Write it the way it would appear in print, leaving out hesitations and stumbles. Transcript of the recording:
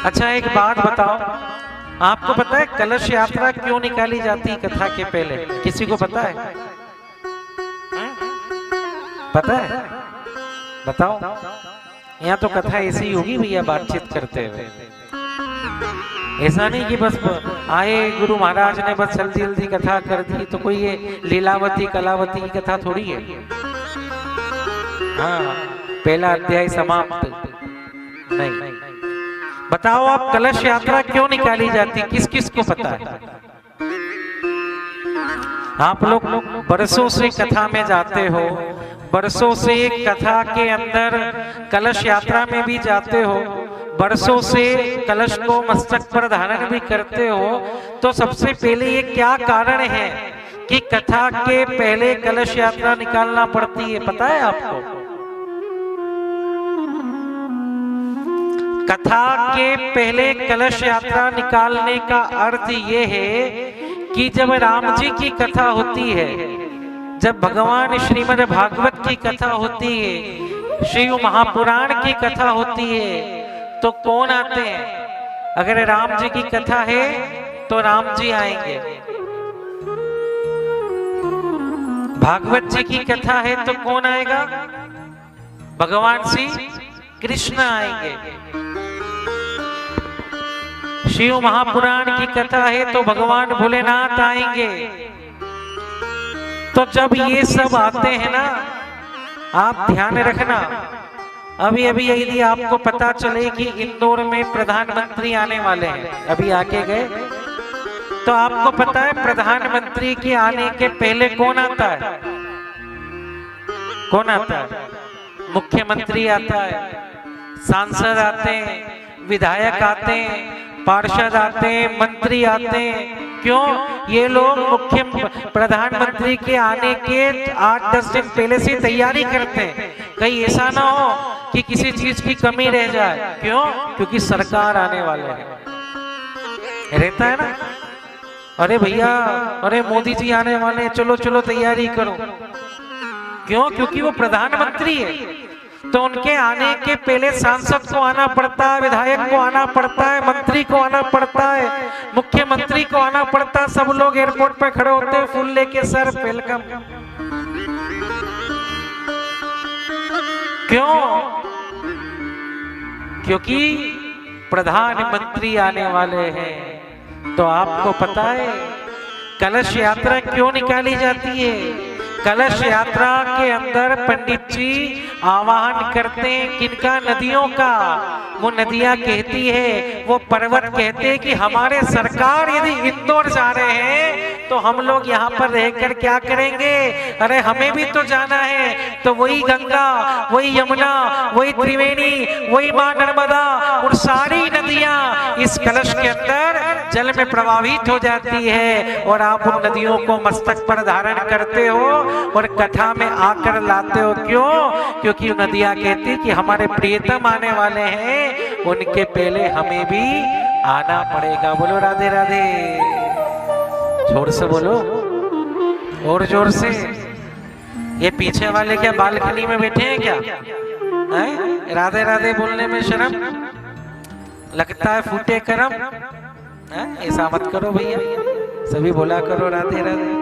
अच्छा एक बात बताओ, आपको पता है कलश यात्रा क्यों निकाली जाती है कथा के पहले? किसी को पता है? पता है? बताओ। यहाँ तो कथा ऐसी ही होगी भैया, बातचीत करते हुए। ऐसा नहीं कि बस आए गुरु महाराज ने बस जल्दी जल्दी कथा कर दी, तो कोई ये लीलावती कलावती की कथा थोड़ी है। हाँ, पहला अध्याय समाप्त नहीं। बताओ आप, कलश यात्रा क्यों निकाली जाती, किस किस को पता है? आप लोग बरसों से कथा में जाते हो, बरसों से कथा के अंदर कलश यात्रा में भी जाते हो, बरसों से कलश को मस्तक पर धारण भी करते हो, तो सबसे पहले ये क्या कारण है कि कथा के पहले कलश यात्रा निकालना पड़ती है? पता है आपको? कथा के पहले कलश यात्रा निकालने का अर्थ ये है कि जब राम जी की कथा होती है, जब भगवान श्रीमद् भागवत की कथा होती है, शिव महापुराण की कथा होती है, तो कौन आते हैं? अगर राम जी की कथा है तो राम जी आएंगे, भागवत जी की कथा है तो कौन आएगा? भगवान श्री कृष्ण आएंगे। शिव महापुराण की कथा है तो भगवान भोलेनाथ आएंगे। तो जब ये सब आते हैं ना, आप ध्यान रखना, अभी अभी यदि आपको पता चले कि इंदौर में प्रधानमंत्री आने वाले हैं, अभी आके गए, तो आपको पता है प्रधानमंत्री के आने के पहले कौन आता है? कौन आता है? मुख्यमंत्री आता है, सांसद आते हैं, विधायक आते हैं, पार्षद आते हैं, मंत्री आते हैं। क्यों? ये लोग मुख्य प्रधानमंत्री के आने के 8-10 दिन पहले से तैयारी करते हैं, कहीं ऐसा ना हो कि किसी चीज की कमी रह जाए। क्यों? क्योंकि सरकार आने वाले हैं, रहता है ना। अरे भैया, अरे मोदी जी आने वाले हैं, चलो चलो तैयारी करो। क्यों? क्योंकि वो प्रधानमंत्री है, तो उनके आने के पहले सांसद को आना पड़ता है, विधायक को आना पड़ता है, मंत्री को आना पड़ता है, मुख्यमंत्री को आना पड़ता है। सब लोग एयरपोर्ट पे खड़े होते हैं फूल लेके, सर वेलकम। क्यों? क्योंकि प्रधानमंत्री आने वाले हैं। तो आपको पता है कलश यात्रा क्यों निकाली जाती है? कलश यात्रा के अंदर पंडित जी आवाहन करते हैं किनका? नदियों का। वो नदियां कहती है, वो पर्वत कहते हैं कि हमारे सरकार यदि इंदौर जा रहे हैं तो हम लोग यहाँ पर रहकर क्या करेंगे? अरे हमें भी तो जाना है। तो वही गंगा, वही यमुना, वही त्रिवेणी, वही मां नर्मदा, और सारी नदियां इस कलश के अंदर जल में प्रवाहित हो जाती है, और आप उन नदियों को मस्तक पर धारण करते हो और कथा में आकर लाते हो। क्यों? क्योंकि नदियां कहती कि हमारे प्रियतम आने वाले हैं, उनके पहले हमें भी आना पड़ेगा। बोलो राधे राधे, जोर से बोलो, और जोर से। ये पीछे वाले क्या बालकनी में बैठे हैं क्या? है? राधे राधे बोलने में शर्म लगता है, फूटे करम। ऐसा मत करो भैया, सभी बोला करो राधे राधे।